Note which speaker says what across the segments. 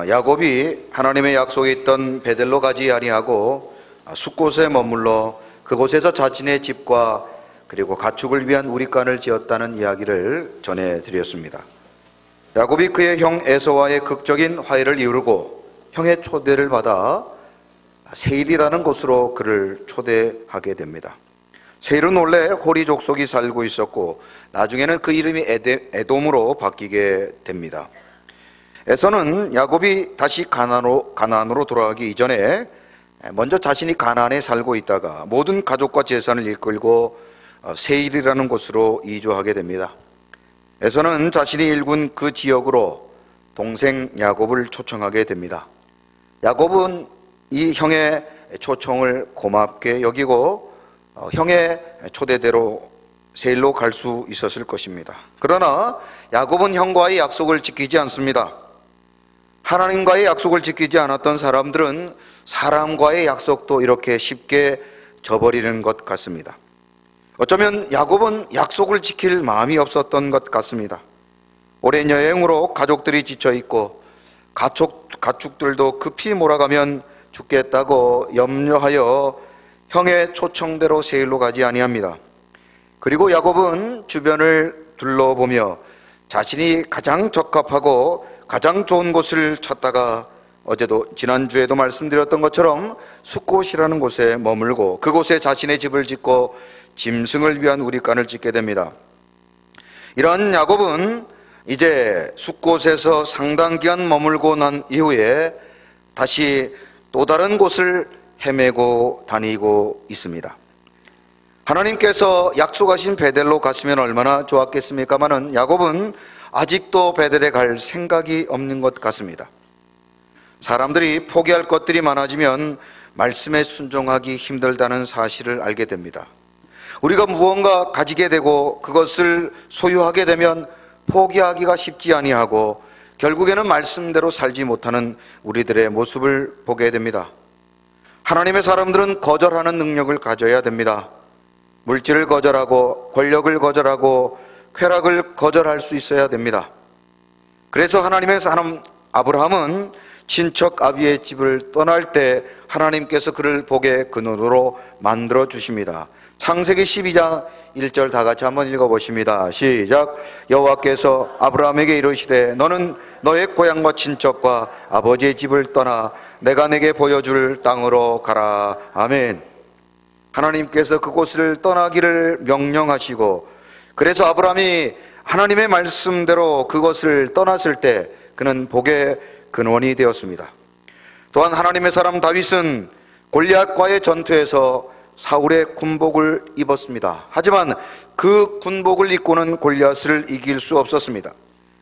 Speaker 1: 야곱이 하나님의 약속에 있던 베델로 가지 아니하고 숫곳에 머물러 그곳에서 자신의 집과 그리고 가축을 위한 우릿관을 지었다는 이야기를 전해드렸습니다. 야곱이 그의 형 에서와의 극적인 화해를 이루고 형의 초대를 받아 세일이라는 곳으로 그를 초대하게 됩니다. 세일은 원래 호리 족속이 살고 있었고 나중에는 그 이름이 에돔으로 바뀌게 됩니다. 에서는 야곱이 다시 가나안으로 돌아가기 이전에 먼저 자신이 가나안에 살고 있다가 모든 가족과 재산을 이끌고 세일이라는 곳으로 이주하게 됩니다. 에서는 자신이 일군 그 지역으로 동생 야곱을 초청하게 됩니다. 야곱은 이 형의 초청을 고맙게 여기고 형의 초대대로 세일로 갈 수 있었을 것입니다. 그러나 야곱은 형과의 약속을 지키지 않습니다. 하나님과의 약속을 지키지 않았던 사람들은 사람과의 약속도 이렇게 쉽게 저버리는 것 같습니다. 어쩌면 야곱은 약속을 지킬 마음이 없었던 것 같습니다. 오랜 여행으로 가족들이 지쳐있고 가축들도 급히 몰아가면 죽겠다고 염려하여 형의 초청대로 세일로 가지 아니합니다. 그리고 야곱은 주변을 둘러보며 자신이 가장 적합하고 가장 좋은 곳을 찾다가 지난주에도 말씀드렸던 것처럼 숫곳이라는 곳에 머물고 그곳에 자신의 집을 짓고 짐승을 위한 우릿관을 짓게 됩니다. 이런 야곱은 이제 숫곳에서 상당 기간 머물고 난 이후에 다시 또 다른 곳을 헤매고 다니고 있습니다. 하나님께서 약속하신 베델로 갔으면 얼마나 좋았겠습니까마는 야곱은 아직도 베델에 갈 생각이 없는 것 같습니다. 사람들이 포기할 것들이 많아지면 말씀에 순종하기 힘들다는 사실을 알게 됩니다. 우리가 무언가 가지게 되고 그것을 소유하게 되면 포기하기가 쉽지 아니하고 결국에는 말씀대로 살지 못하는 우리들의 모습을 보게 됩니다. 하나님의 사람들은 거절하는 능력을 가져야 됩니다. 물질을 거절하고 권력을 거절하고 쾌락을 거절할 수 있어야 됩니다. 그래서 하나님의 사람 아브라함은 친척 아비의 집을 떠날 때 하나님께서 그를 복의 근원으로 만들어 주십니다. 창세기 12장 1절 다 같이 한번 읽어보십니다. 시작. 여호와께서 아브라함에게 이르시되 너는 너의 고향과 친척과 아버지의 집을 떠나 내가 내게 보여줄 땅으로 가라. 아멘. 하나님께서 그곳을 떠나기를 명령하시고 그래서 아브라함이 하나님의 말씀대로 그것을 떠났을 때 그는 복의 근원이 되었습니다. 또한 하나님의 사람 다윗은 골리앗과의 전투에서 사울의 군복을 입었습니다. 하지만 그 군복을 입고는 골리앗을 이길 수 없었습니다.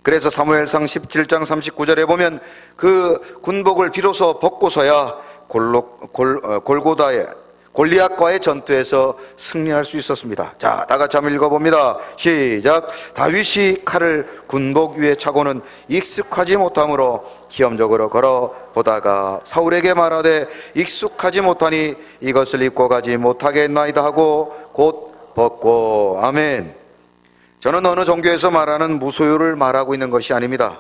Speaker 1: 그래서 사무엘상 17장 39절에 보면 그 군복을 비로소 벗고서야 골고다의 골리앗과의 전투에서 승리할 수 있었습니다. 자, 다 같이 한번 읽어봅니다. 시작. 다윗이 칼을 군복 위에 차고는 익숙하지 못함으로 시험적으로 걸어보다가 사울에게 말하되 익숙하지 못하니 이것을 입고 가지 못하겠나이다 하고 곧 벗고. 아멘. 저는 어느 종교에서 말하는 무소유를 말하고 있는 것이 아닙니다.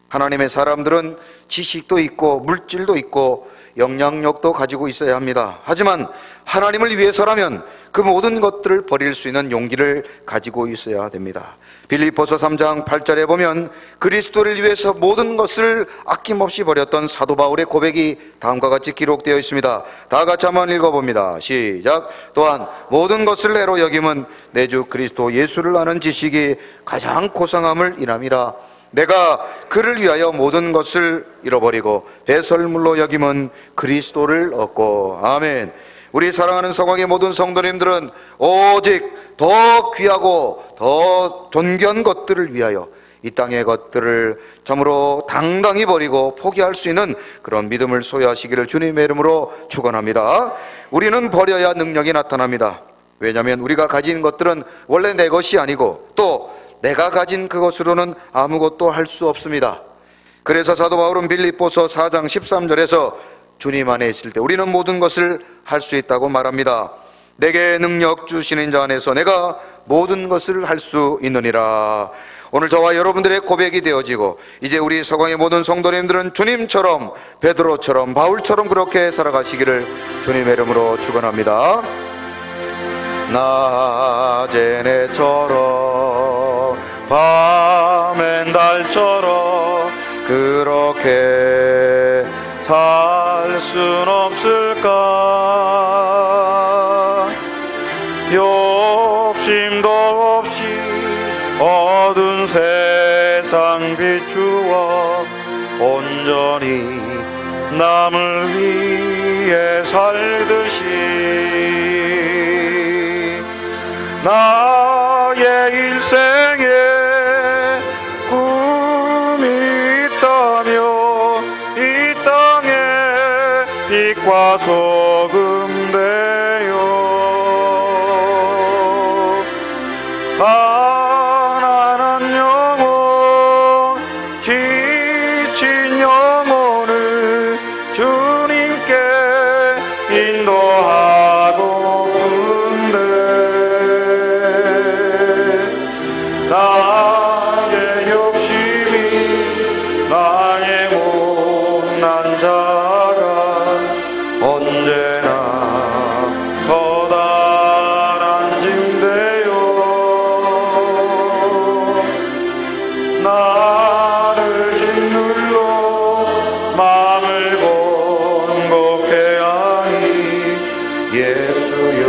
Speaker 1: 하나님의 사람들은 지식도 있고 물질도 있고 영향력도 가지고 있어야 합니다. 하지만 하나님을 위해서라면 그 모든 것들을 버릴 수 있는 용기를 가지고 있어야 됩니다. 빌립보서 3장 8절에 보면 그리스도를 위해서 모든 것을 아낌없이 버렸던 사도 바울의 고백이 다음과 같이 기록되어 있습니다. 다 같이 한번 읽어봅니다. 시작. 또한 모든 것을 애로 여김은 내 주 그리스도 예수를 아는 지식이 가장 고상함을 인함이라. 내가 그를 위하여 모든 것을 잃어버리고 배설물로 여김은 그리스도를 얻고. 아멘. 우리 사랑하는 성황의 모든 성도님들은 오직 더 귀하고 더 존귀한 것들을 위하여 이 땅의 것들을 참으로 당당히 버리고 포기할 수 있는 그런 믿음을 소유하시기를 주님의 이름으로 축원합니다. 우리는 버려야 능력이 나타납니다. 왜냐하면 우리가 가진 것들은 원래 내 것이 아니고 또 내가 가진 그것으로는 아무것도 할 수 없습니다. 그래서 사도 바울은 빌립보서 4장 13절에서 주님 안에 있을 때 우리는 모든 것을 할 수 있다고 말합니다. 내게 능력 주시는 자 안에서 내가 모든 것을 할 수 있느니라. 오늘 저와 여러분들의 고백이 되어지고 이제 우리 서강의 모든 성도님들은 주님처럼, 베드로처럼, 바울처럼 그렇게 살아가시기를 주님의 이름으로 축원합니다. 낮엔 해처럼 밤엔 달처럼 그렇게 살 순 없을까? 욕심도 없이 어두운 세상 비추어 온전히 남을 위해 살듯이 나의 일생에 꿈이 있다며 이 땅에 빛과 소금 되어 가난한 영혼, 지친 영혼을 주님께 인도하고픈데 나의 욕심이 나의 못난 자가 언제나 더 다란짐되어 나를 짓눌러 마음을 번곡해 하니 예수여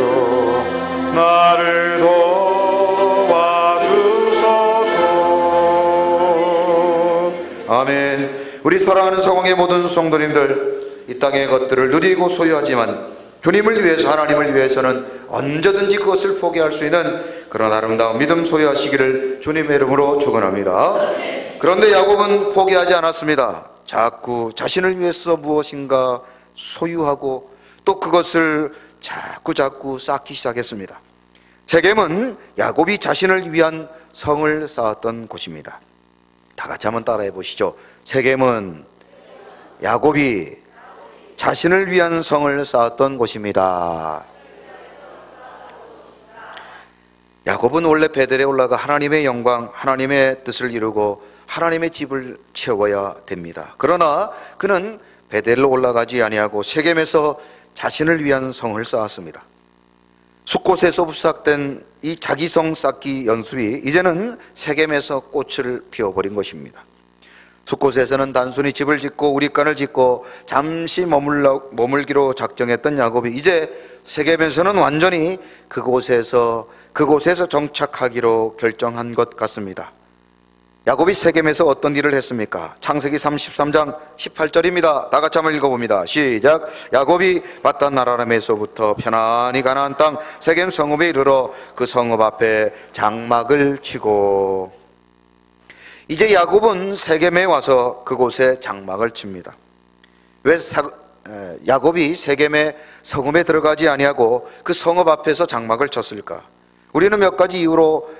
Speaker 1: 나를 도와주소서. 아멘. 우리 사랑하는 서강의 모든 성도님들, 이 땅의 것들을 누리고 소유하지만 주님을 위해서, 하나님을 위해서는 언제든지 그것을 포기할 수 있는 그런 아름다운 믿음 소유하시기를 주님의 이름으로 축원합니다. 그런데 야곱은 포기하지 않았습니다. 자꾸 자신을 위해서 무엇인가 소유하고 또 그것을 자꾸 쌓기 시작했습니다. 세겜은 야곱이 자신을 위한 성을 쌓았던 곳입니다. 다 같이 한번 따라해 보시죠. 세겜은 야곱이 자신을 위한 성을 쌓았던 곳입니다. 야곱은 원래 베델에 올라가 하나님의 영광, 하나님의 뜻을 이루고 하나님의 집을 채워야 됩니다. 그러나 그는 베델로 올라가지 아니하고 세겜에서 자신을 위한 성을 쌓았습니다. 숫곳에서 부삭된 이 자기성 쌓기 연습이 이제는 세겜에서 꽃을 피워버린 것입니다. 숫곳에서는 단순히 집을 짓고 우리간을 짓고 잠시 머물기로 작정했던 야곱이 이제 세겜에서는 완전히 그곳에서 정착하기로 결정한 것 같습니다. 야곱이 세겜에서 어떤 일을 했습니까? 창세기 33장 18절입니다. 다 같이 한번 읽어봅니다. 시작. 야곱이 밧단 아라람에서부터 편안히 가나안 땅 세겜 성읍에 이르러 그 성읍 앞에 장막을 치고, 이제 야곱은 세겜에 와서 그곳에 장막을 칩니다. 왜 야곱이 세겜의 성읍에 들어가지 아니하고 그 성읍 앞에서 장막을 쳤을까? 우리는 몇 가지 이유로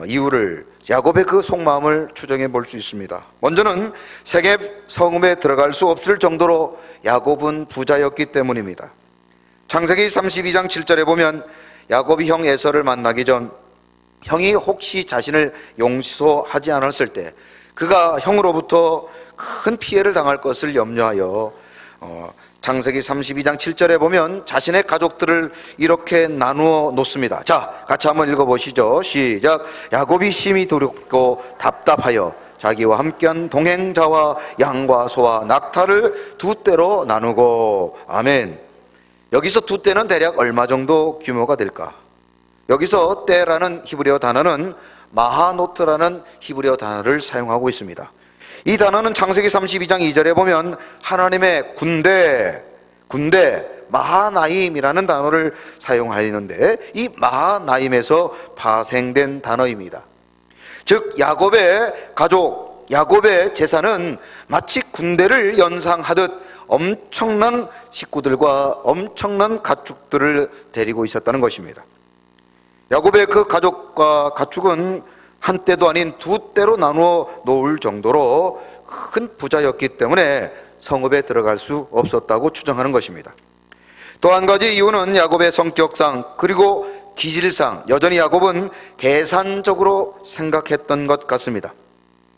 Speaker 1: 이유를, 야곱의 그 속마음을 추정해 볼 수 있습니다. 먼저는 세겜 성읍에 들어갈 수 없을 정도로 야곱은 부자였기 때문입니다. 창세기 32장 7절에 보면 야곱이 형 에서를 만나기 전 형이 혹시 자신을 용서하지 않았을 때 그가 형으로부터 큰 피해를 당할 것을 염려하여 창세기 32장 7절에 보면 자신의 가족들을 이렇게 나누어 놓습니다. 자, 같이 한번 읽어보시죠. 시작. 야곱이 심히 두렵고 답답하여 자기와 함께한 동행자와 양과 소와 낙타를 두 떼로 나누고. 아멘. 여기서 두 떼는 대략 얼마 정도 규모가 될까? 여기서 떼라는 히브리어 단어는 마하노트라는 히브리어 단어를 사용하고 있습니다. 이 단어는 창세기 32장 2절에 보면 하나님의 군대 마하나임이라는 단어를 사용하는데 이 마하나임에서 파생된 단어입니다. 즉 야곱의 가족, 야곱의 재산은 마치 군대를 연상하듯 엄청난 식구들과 엄청난 가축들을 데리고 있었다는 것입니다. 야곱의 그 가족과 가축은 한 떼도 아닌 두 떼로 나누어 놓을 정도로 큰 부자였기 때문에 성읍에 들어갈 수 없었다고 추정하는 것입니다. 또 한 가지 이유는 야곱의 성격상 그리고 기질상 여전히 야곱은 계산적으로 생각했던 것 같습니다.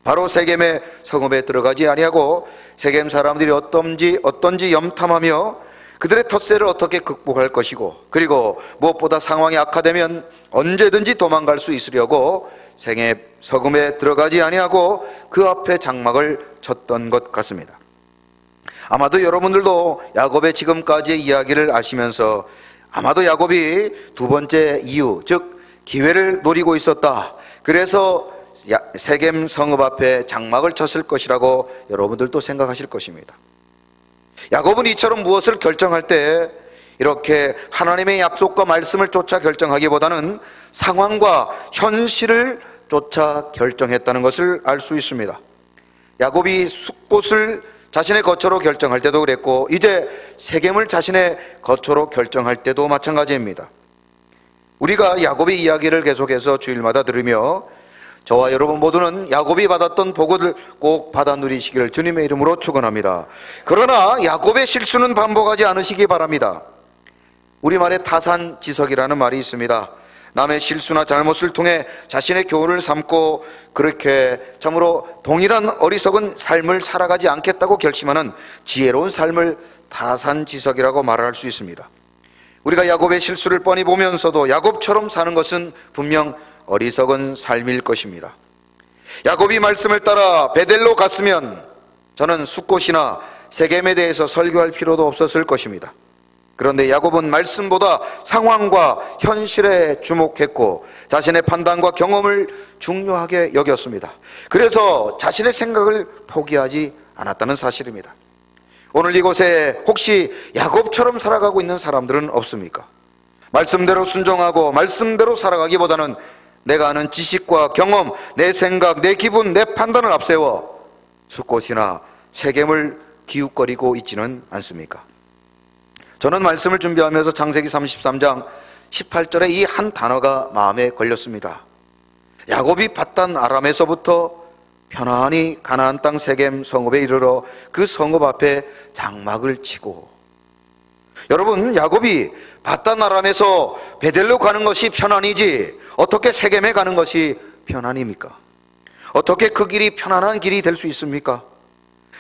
Speaker 1: 바로 세겜의 성읍에 들어가지 아니하고 세겜 사람들이 어떤지 염탐하며 그들의 텃세를 어떻게 극복할 것이고, 그리고 무엇보다 상황이 악화되면 언제든지 도망갈 수 있으려고 세겜 성읍에 들어가지 아니하고 그 앞에 장막을 쳤던 것 같습니다. 아마도 여러분들도 야곱의 지금까지의 이야기를 아시면서 아마도 야곱이 두 번째 이유, 즉 기회를 노리고 있었다, 그래서 세겜 성읍 앞에 장막을 쳤을 것이라고 여러분들도 생각하실 것입니다. 야곱은 이처럼 무엇을 결정할 때 이렇게 하나님의 약속과 말씀을 쫓아 결정하기보다는 상황과 현실을 쫓아 결정했다는 것을 알 수 있습니다. 야곱이 숫곳을 자신의 거처로 결정할 때도 그랬고, 이제 세겜을 자신의 거처로 결정할 때도 마찬가지입니다. 우리가 야곱의 이야기를 계속해서 주일마다 들으며 저와 여러분 모두는 야곱이 받았던 복을 꼭 받아 누리시기를 주님의 이름으로 축원합니다. 그러나 야곱의 실수는 반복하지 않으시기 바랍니다. 우리말에 타산지석이라는 말이 있습니다. 남의 실수나 잘못을 통해 자신의 교훈을 삼고 그렇게 참으로 동일한 어리석은 삶을 살아가지 않겠다고 결심하는 지혜로운 삶을 타산지석이라고 말할 수 있습니다. 우리가 야곱의 실수를 뻔히 보면서도 야곱처럼 사는 것은 분명 어리석은 삶일 것입니다. 야곱이 말씀을 따라 베델로 갔으면 저는 숫곳이나 세겜에 대해서 설교할 필요도 없었을 것입니다. 그런데 야곱은 말씀보다 상황과 현실에 주목했고 자신의 판단과 경험을 중요하게 여겼습니다. 그래서 자신의 생각을 포기하지 않았다는 사실입니다. 오늘 이곳에 혹시 야곱처럼 살아가고 있는 사람들은 없습니까? 말씀대로 순종하고 말씀대로 살아가기보다는 내가 아는 지식과 경험, 내 생각, 내 기분, 내 판단을 앞세워 숫곳이나 세겜을 기웃거리고 있지는 않습니까? 저는 말씀을 준비하면서 창세기 33장 18절에 이 한 단어가 마음에 걸렸습니다. 야곱이 밧단 아람에서부터 편안히 가나안 땅 세겜 성읍에 이르러 그 성읍 앞에 장막을 치고. 여러분, 야곱이 밧단 아람에서 베델로 가는 것이 편안이지 어떻게 세겜에 가는 것이 편안입니까? 어떻게 그 길이 편안한 길이 될 수 있습니까?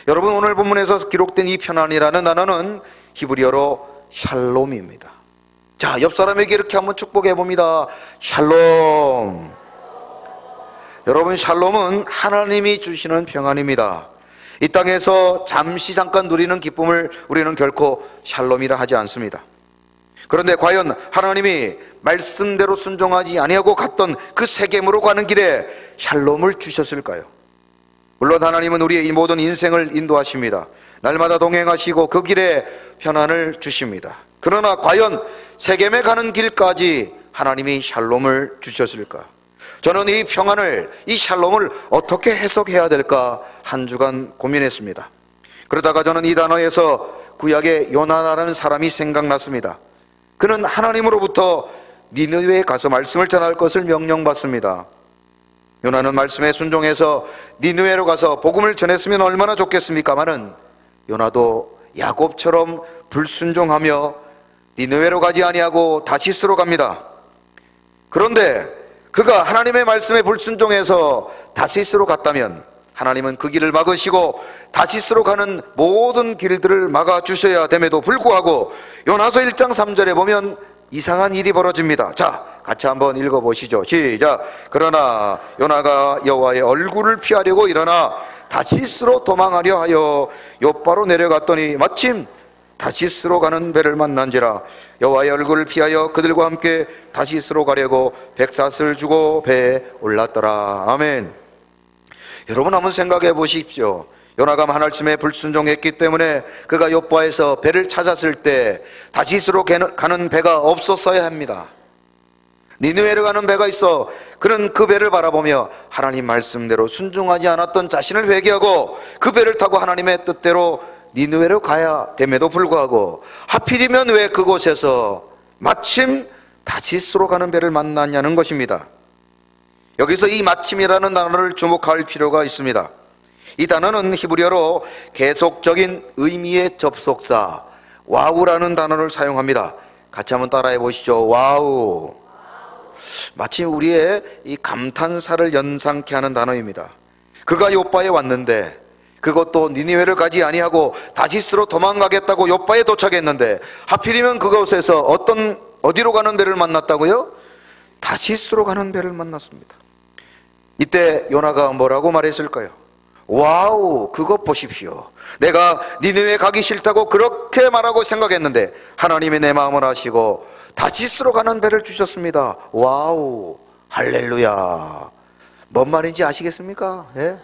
Speaker 1: 여러분, 오늘 본문에서 기록된 이 편안이라는 단어는 히브리어로 샬롬입니다. 자, 옆 사람에게 이렇게 한번 축복해 봅니다. 샬롬. 여러분, 샬롬은 하나님이 주시는 평안입니다. 이 땅에서 잠깐 누리는 기쁨을 우리는 결코 샬롬이라 하지 않습니다. 그런데 과연 하나님이 말씀대로 순종하지 아니하고 갔던 그 세겜으로 가는 길에 샬롬을 주셨을까요? 물론 하나님은 우리의 이 모든 인생을 인도하십니다. 날마다 동행하시고 그 길에 편안을 주십니다. 그러나 과연 세겜에 가는 길까지 하나님이 샬롬을 주셨을까? 저는 이 평안을, 이 샬롬을 어떻게 해석해야 될까 한 주간 고민했습니다. 그러다가 저는 이 단어에서 구약의 요나라는 사람이 생각났습니다. 그는 하나님으로부터 니느웨에 가서 말씀을 전할 것을 명령받습니다. 요나는 말씀에 순종해서 니느웨로 가서 복음을 전했으면 얼마나 좋겠습니까마는 요나도 야곱처럼 불순종하며 니느웨로 가지 아니하고 다시스로 갑니다. 그런데 그가 하나님의 말씀에 불순종해서 다시스로 갔다면 하나님은 그 길을 막으시고 다시스로 가는 모든 길들을 막아주셔야 됨에도 불구하고 요나서 1장 3절에 보면 이상한 일이 벌어집니다. 자, 같이 한번 읽어보시죠. 시작. 그러나 요나가 여호와의 얼굴을 피하려고 일어나 다시스로 도망하려 하여 욥바로 내려갔더니 마침 다시스로 가는 배를 만난지라. 여호와의 얼굴을 피하여 그들과 함께 다시스로 가려고 백삿을 주고 배에 올랐더라. 아멘. 여러분, 한번 생각해 보십시오. 요나가 하나님의 불순종했기 때문에 그가 욥바에서 배를 찾았을 때 다시스로 가는 배가 없었어야 합니다. 니느웨로 가는 배가 있어 그는 그 배를 바라보며 하나님 말씀대로 순종하지 않았던 자신을 회개하고 그 배를 타고 하나님의 뜻대로 니느웨로 가야 됨에도 불구하고 하필이면 왜 그곳에서 마침 다시스로 가는 배를 만났냐는 것입니다. 여기서 이 마침이라는 단어를 주목할 필요가 있습니다. 이 단어는 히브리어로 계속적인 의미의 접속사 와우라는 단어를 사용합니다. 같이 한번 따라해 보시죠. 와우. 마치 우리의 이 감탄사를 연상케 하는 단어입니다. 그가 요빠에 왔는데, 그것도 니느웨를 가지 아니하고 다시스로 도망가겠다고 요빠에 도착했는데, 하필이면 그곳에서 어디로 가는 배를 만났다고요? 다시스로 가는 배를 만났습니다. 이때 요나가 뭐라고 말했을까요? 와우, 그것 보십시오. 내가 니느웨 가기 싫다고 그렇게 말하고 생각했는데 하나님이 내 마음을 아시고 다시스로 가는 배를 주셨습니다. 와우, 할렐루야. 뭔 말인지 아시겠습니까? 예?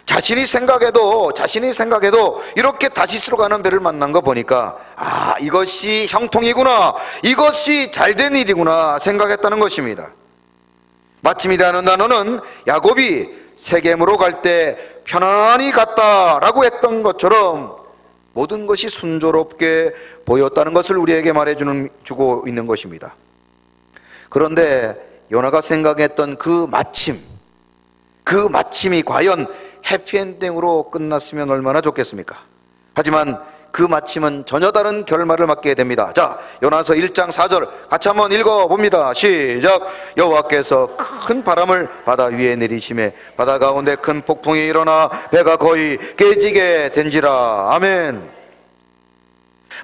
Speaker 1: 자신이 생각해도 이렇게 다시스로 가는 배를 만난 거 보니까, 아, 이것이 형통이구나, 이것이 잘된 일이구나 생각했다는 것입니다. 마침이라는 단어는 야곱이 세겜으로 갈 때 편안히 갔다라고 했던 것처럼 모든 것이 순조롭게 보였다는 것을 우리에게 말해주고 있는 것입니다. 그런데 요나가 생각했던 그 마침이 과연 해피엔딩으로 끝났으면 얼마나 좋겠습니까? 하지만 그 마침은 전혀 다른 결말을 맞게 됩니다. 자, 요나서 1장 4절 같이 한번 읽어봅니다. 시작. 여호와께서 큰 바람을 바다 위에 내리시매 바다 가운데 큰 폭풍이 일어나 배가 거의 깨지게 된지라. 아멘.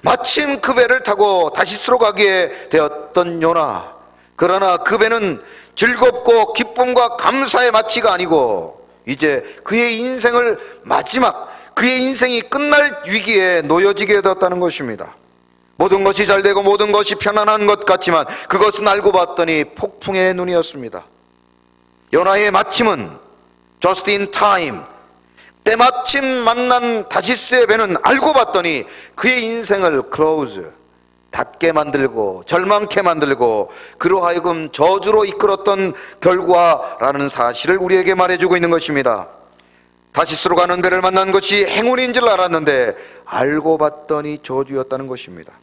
Speaker 1: 마침 그 배를 타고 다시스로 가기에 되었던 요나, 그러나 그 배는 즐겁고 기쁨과 감사의 마치가 아니고 이제 그의 인생이 끝날 위기에 놓여지게 되었다는 것입니다. 모든 것이 잘되고 모든 것이 편안한 것 같지만 그것은 알고 봤더니 폭풍의 눈이었습니다. 요나의 마침은 just in time, 때마침 만난 다시스의 배는 알고 봤더니 그의 인생을 close, 닫게 만들고 절망케 만들고 그로 하여금 저주로 이끌었던 결과라는 사실을 우리에게 말해주고 있는 것입니다. 다시스로 가는 배를 만난 것이 행운인 줄 알았는데 알고 봤더니 저주였다는 것입니다.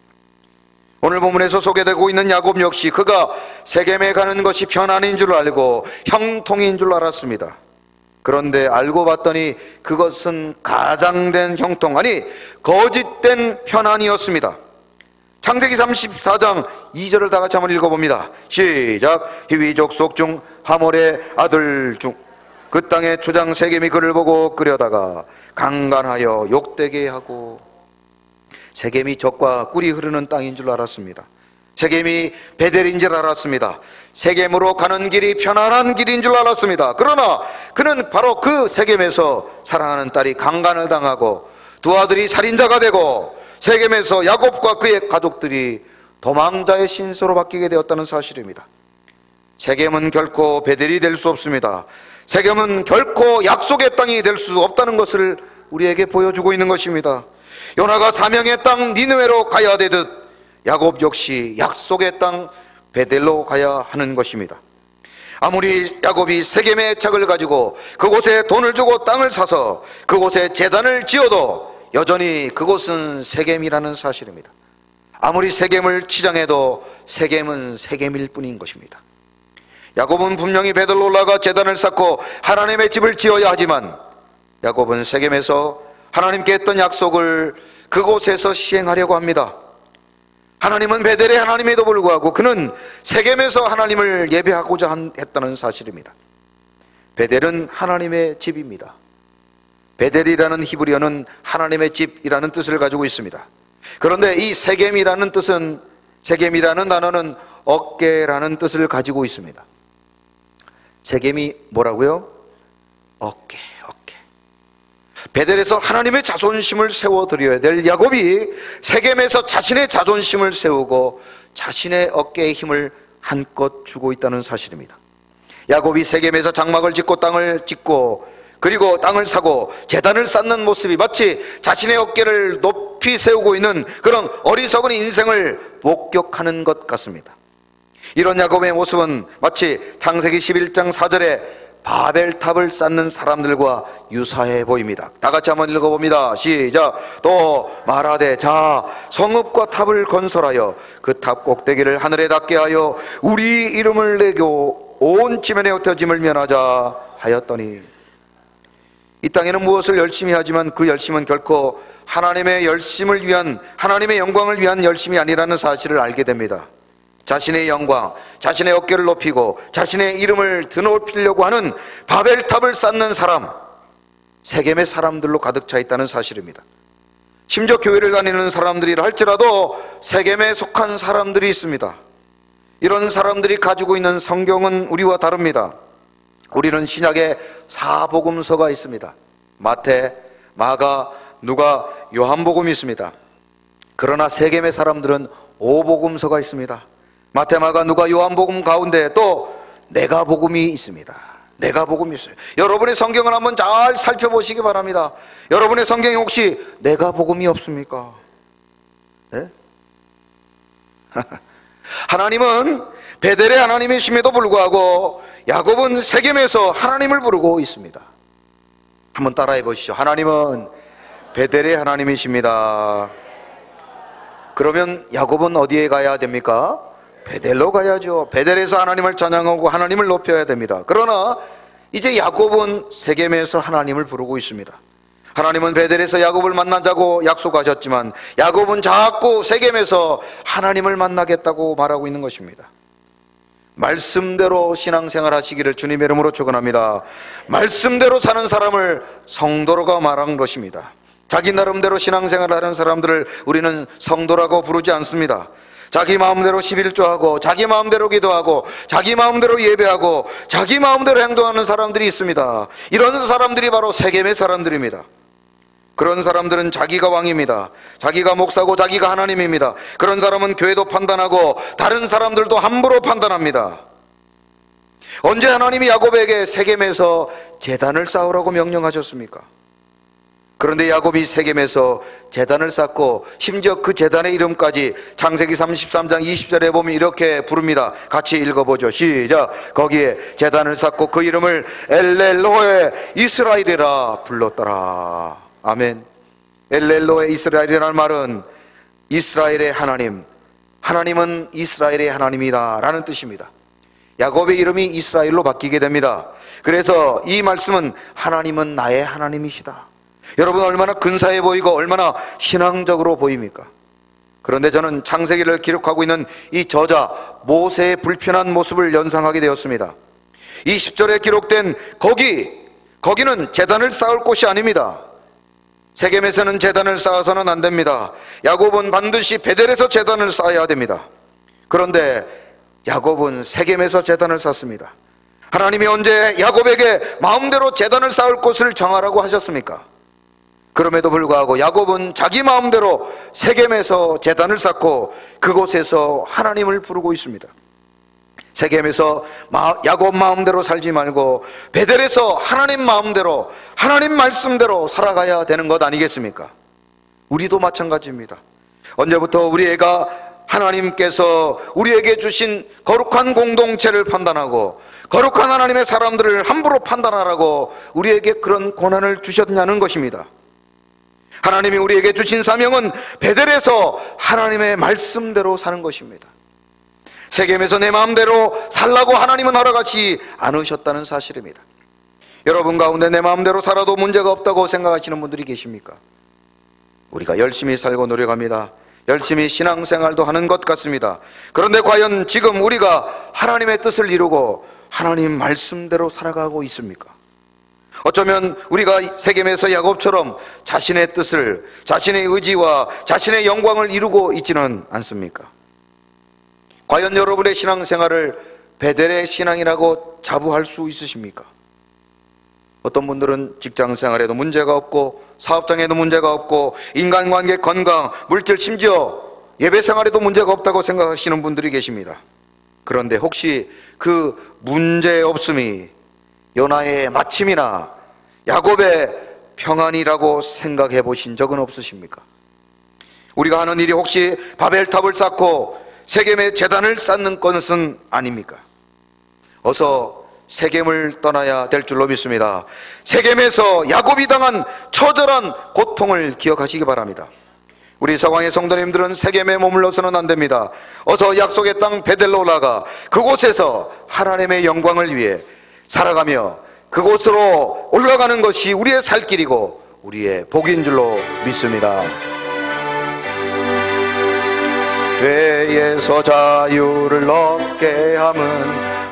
Speaker 1: 오늘 본문에서 소개되고 있는 야곱 역시 그가 세겜에 가는 것이 편안인 줄 알고 형통인 줄 알았습니다. 그런데 알고 봤더니 그것은 가장된 형통, 아니 거짓된 편안이었습니다. 창세기 34장 2절을 다 같이 한번 읽어봅니다. 시작. 히위 족속 중 하몰의 아들 중 그 땅의 초장 세겜이 그를 보고 끓여다가 강간하여 욕되게 하고, 세겜이 젖과 꿀이 흐르는 땅인 줄 알았습니다. 세겜이 베델인 줄 알았습니다. 세겜으로 가는 길이 편안한 길인 줄 알았습니다. 그러나 그는 바로 그 세겜에서 사랑하는 딸이 강간을 당하고 두 아들이 살인자가 되고 세겜에서 야곱과 그의 가족들이 도망자의 신세로 바뀌게 되었다는 사실입니다. 세겜은 결코 베델이 될 수 없습니다. 세겜은 결코 약속의 땅이 될 수 없다는 것을 우리에게 보여주고 있는 것입니다. 요나가 사명의 땅 니느웨로 가야 되듯 야곱 역시 약속의 땅 베델로 가야 하는 것입니다. 아무리 야곱이 세겜의 착을 가지고 그곳에 돈을 주고 땅을 사서 그곳에 제단을 지어도 여전히 그곳은 세겜이라는 사실입니다. 아무리 세겜을 치장해도 세겜은 세겜일 뿐인 것입니다. 야곱은 분명히 베들로 올라가 제단을 쌓고 하나님의 집을 지어야 하지만 야곱은 세겜에서 하나님께 했던 약속을 그곳에서 시행하려고 합니다. 하나님은 베델의 하나님에도 불구하고 그는 세겜에서 하나님을 예배하고자 했다는 사실입니다. 베델은 하나님의 집입니다. 베델이라는 히브리어는 하나님의 집이라는 뜻을 가지고 있습니다. 그런데 이 세겜이라는 단어는 어깨라는 뜻을 가지고 있습니다. 세겜이 뭐라고요? 어깨. 베델에서 하나님의 자존심을 세워드려야 될 야곱이 세겜에서 자신의 자존심을 세우고 자신의 어깨에 힘을 한껏 주고 있다는 사실입니다. 야곱이 세겜에서 장막을 짓고 땅을 짓고 그리고 땅을 사고 제단을 쌓는 모습이 마치 자신의 어깨를 높이 세우고 있는 그런 어리석은 인생을 목격하는 것 같습니다. 이런 야곱의 모습은 마치 창세기 11장 4절에 바벨탑을 쌓는 사람들과 유사해 보입니다. 다 같이 한번 읽어봅니다. 시작. 또 말하되 자 성읍과 탑을 건설하여 그 탑 꼭대기를 하늘에 닿게 하여 우리 이름을 내고 온 지면에 흩어짐을 면하자 하였더니, 이 땅에는 무엇을 열심히 하지만 그 열심은 결코 하나님의 열심을 위한, 하나님의 영광을 위한 열심이 아니라는 사실을 알게 됩니다. 자신의 영광, 자신의 어깨를 높이고 자신의 이름을 드높이려고 하는 바벨탑을 쌓는 사람, 세겜의 사람들로 가득 차 있다는 사실입니다. 심지어 교회를 다니는 사람들이라 할지라도 세겜에 속한 사람들이 있습니다. 이런 사람들이 가지고 있는 성경은 우리와 다릅니다. 우리는 신약에 4복음서가 있습니다. 마태, 마가, 누가, 요한복음이 있습니다. 그러나 세겜의 사람들은 5복음서가 있습니다. 마태, 마가, 누가, 요한복음 가운데 또 내가복음이 있습니다. 내가복음이 있어요. 여러분의 성경을 한번 잘 살펴보시기 바랍니다. 여러분의 성경에 혹시 내가복음이 없습니까? 네? 하나님은 베델의 하나님이심에도 불구하고 야곱은 세겜에서 하나님을 부르고 있습니다. 한번 따라해 보시죠. 하나님은 베델의 하나님이십니다. 그러면 야곱은 어디에 가야 됩니까? 베델로 가야죠. 베델에서 하나님을 찬양하고 하나님을 높여야 됩니다. 그러나 이제 야곱은 세겜에서 하나님을 부르고 있습니다. 하나님은 베델에서 야곱을 만나자고 약속하셨지만 야곱은 자꾸 세겜에서 하나님을 만나겠다고 말하고 있는 것입니다. 말씀대로 신앙생활 하시기를 주님의 이름으로 축원합니다. 말씀대로 사는 사람을 성도로가 말한 것입니다. 자기 나름대로 신앙생활을 하는 사람들을 우리는 성도라고 부르지 않습니다. 자기 마음대로 11조하고 자기 마음대로 기도하고 자기 마음대로 예배하고 자기 마음대로 행동하는 사람들이 있습니다. 이런 사람들이 바로 세겜의 사람들입니다. 그런 사람들은 자기가 왕입니다. 자기가 목사고 자기가 하나님입니다. 그런 사람은 교회도 판단하고 다른 사람들도 함부로 판단합니다. 언제 하나님이 야곱에게 세겜에서 제단을 쌓으라고 명령하셨습니까? 그런데 야곱이 세겜에서 제단을 쌓고 심지어 그 제단의 이름까지 창세기 33장 20절에 보면 이렇게 부릅니다. 같이 읽어보죠. 시작. 거기에 제단을 쌓고 그 이름을 엘렐로에 이스라엘이라 불렀더라. 아멘. 엘렐로에 이스라엘이라는 말은 이스라엘의 하나님, 하나님은 이스라엘의 하나님이다 라는 뜻입니다. 야곱의 이름이 이스라엘로 바뀌게 됩니다. 그래서 이 말씀은 하나님은 나의 하나님이시다. 여러분 얼마나 근사해 보이고 얼마나 신앙적으로 보입니까? 그런데 저는 창세기를 기록하고 있는 이 저자 모세의 불편한 모습을 연상하게 되었습니다. 이 10절에 기록된 거기는 제단을 쌓을 곳이 아닙니다. 세겜에서는 제단을 쌓아서는 안 됩니다. 야곱은 반드시 베델에서 제단을 쌓아야 됩니다. 그런데 야곱은 세겜에서 제단을 쌓습니다. 하나님이 언제 야곱에게 마음대로 제단을 쌓을 곳을 정하라고 하셨습니까? 그럼에도 불구하고 야곱은 자기 마음대로 세겜에서 제단을 쌓고 그곳에서 하나님을 부르고 있습니다. 세겜에서 야곱 마음대로 살지 말고 베델에서 하나님 마음대로 하나님 말씀대로 살아가야 되는 것 아니겠습니까? 우리도 마찬가지입니다. 언제부터 우리 애가 하나님께서 우리에게 주신 거룩한 공동체를 판단하고 거룩한 하나님의 사람들을 함부로 판단하라고 우리에게 그런 권한을 주셨냐는 것입니다. 하나님이 우리에게 주신 사명은 베델에서 하나님의 말씀대로 사는 것입니다. 세겜에서 내 마음대로 살라고 하나님은 허락하지 않으셨다는 사실입니다. 여러분 가운데 내 마음대로 살아도 문제가 없다고 생각하시는 분들이 계십니까? 우리가 열심히 살고 노력합니다. 열심히 신앙생활도 하는 것 같습니다. 그런데 과연 지금 우리가 하나님의 뜻을 이루고 하나님 말씀대로 살아가고 있습니까? 어쩌면 우리가 세겜에서 야곱처럼 자신의 뜻을, 자신의 의지와 자신의 영광을 이루고 있지는 않습니까? 과연 여러분의 신앙생활을 베델의 신앙이라고 자부할 수 있으십니까? 어떤 분들은 직장생활에도 문제가 없고 사업장에도 문제가 없고 인간관계, 건강, 물질, 심지어 예배생활에도 문제가 없다고 생각하시는 분들이 계십니다. 그런데 혹시 그 문제 없음이 요나의 마침이나 야곱의 평안이라고 생각해 보신 적은 없으십니까? 우리가 하는 일이 혹시 바벨탑을 쌓고 세겜의 제단을 쌓는 것은 아닙니까? 어서 세겜을 떠나야 될 줄로 믿습니다. 세겜에서 야곱이 당한 처절한 고통을 기억하시기 바랍니다. 우리 서강의 성도님들은 세겜에 머물러서는 안 됩니다. 어서 약속의 땅 베델로 올라가 그곳에서 하나님의 영광을 위해 살아가며 그곳으로 올라가는 것이 우리의 살 길이고 우리의 복인 줄로 믿습니다. 죄에서 자유를 얻게 함은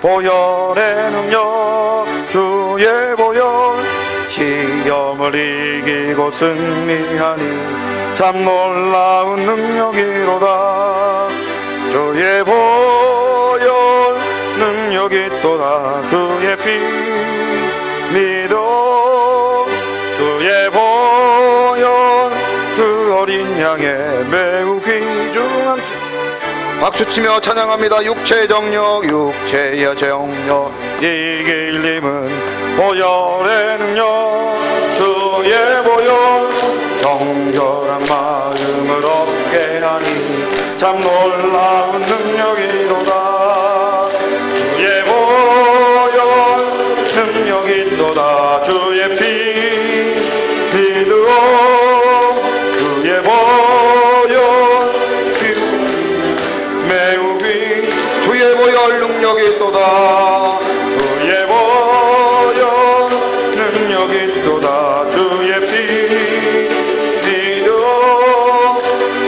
Speaker 1: 보혈의 능력 주의 보혈 시험을 이기고 승리하니 참 놀라운 능력이로다. 주의 보혈 능력이 또다. 주의 피 믿어 주의 보혈 그 어린 양의 매우 귀중한 박수치며 찬양합니다. 육체의 정력 육체의 정력 이길 힘은 보혈의 능력 주의 보혈 정결한 마음을 얻게 하니 참 놀라운 능력이로다. 주의 보혈 능력이 또다. 주의 피 믿어 주의 보혈 매우 귀 주의 보혈 능력이 또다. 주의 보혈 능력이 또다. 주의 피 믿어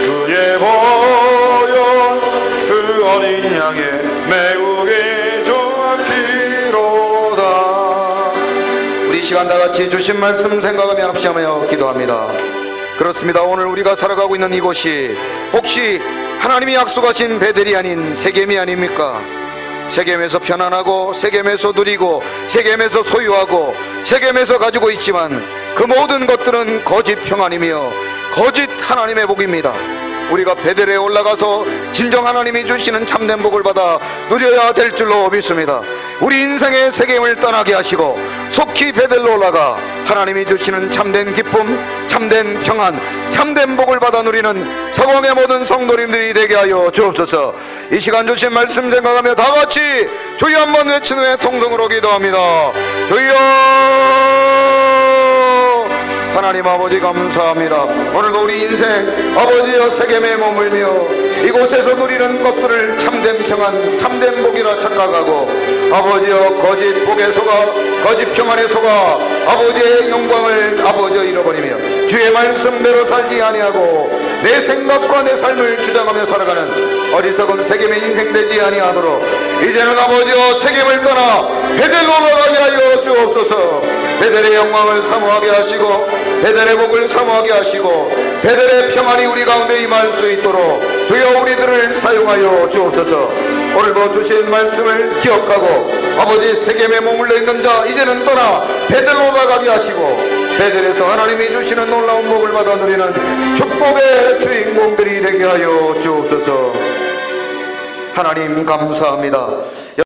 Speaker 1: 주의 보혈 그 어린 양의 매우 귀중한 피로다. 우리 시간 다같이 주신 말씀 생각하며 합심하며 기도합니다. 그렇습니다. 오늘 우리가 살아가고 있는 이곳이 혹시 하나님이 약속하신 베델이 아닌 세겜이 아닙니까? 세겜에서 편안하고 세겜에서 누리고 세겜에서 소유하고 세겜에서 가지고 있지만 그 모든 것들은 거짓 평안이며 거짓 하나님의 복입니다. 우리가 베델에 올라가서 진정 하나님이 주시는 참된 복을 받아 누려야 될 줄로 믿습니다. 우리 인생의 세겜을 떠나게 하시고 속히 베델로 올라가 하나님이 주시는 참된 기쁨, 참된 평안, 참된 복을 받아 누리는 서공의 모든 성도님들이 되게 하여 주옵소서. 이 시간 주신 말씀 생각하며 다같이 주여 한번 외친 후에 통성으로 기도합니다. 주여 하나님 아버지 감사합니다. 오늘도 우리 인생 아버지여 세겜에 머물며 이곳에서 누리는 것들을 참된 평안 참된 복이라 착각하고 아버지여 거짓 복에 속아 거짓 평안에 속아 아버지의 영광을 아버지여 잃어버리며 주의 말씀대로 살지 아니하고 내 생각과 내 삶을 주장하며 살아가는 어리석은 세겜의 인생 되지 아니하도록 이제는 아버지여 세겜을 떠나 베델로 올라가게 하여 주옵소서. 베델의 영광을 사모하게 하시고 베델의 복을 사모하게 하시고 베델의 평안이 우리 가운데 임할 수 있도록 주여 우리들을 사용하여 주옵소서. 오늘도 주신 말씀을 기억하고 아버지 세겜에 머물러 있는 자 이제는 떠나 베델로 나가게 하시고 베델에서 하나님이 주시는 놀라운 복을 받아 누리는 축복의 주인공들이 되게 하여 주옵소서. 하나님 감사합니다.